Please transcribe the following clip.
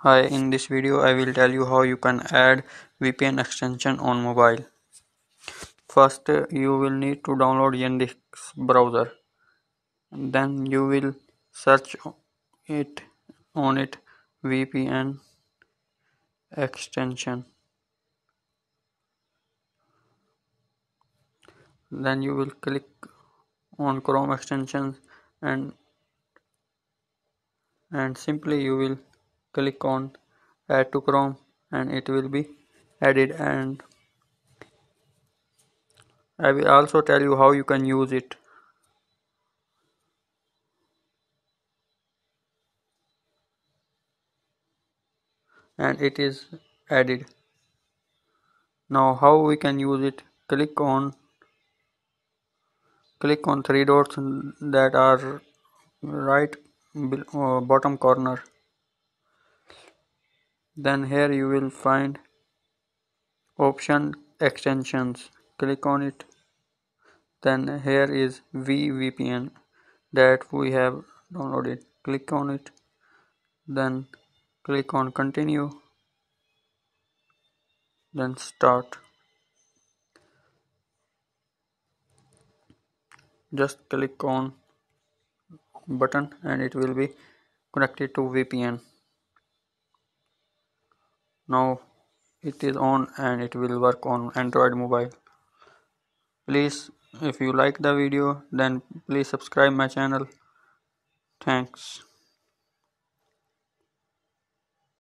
Hi, in this video I will tell you how you can add VPN extension on mobile. First, you will need to download Yandex browser. Then you will search it on it VPN extension. Then you will click on Chrome extensions and simply you will click on add to Chrome and it will be added, and I will also tell you how you can use it. And it is added. Now how we can use it? Click on three dots that are right bottom corner. Then here you will find option extensions. Click on it. Then here is VPN that we have downloaded. Click on it. Then click on continue. Then start. Just click on button and it will be connected to VPN. Now it is on and it will work on Android mobile. Please, if you like the video, then please subscribe my channel. Thanks.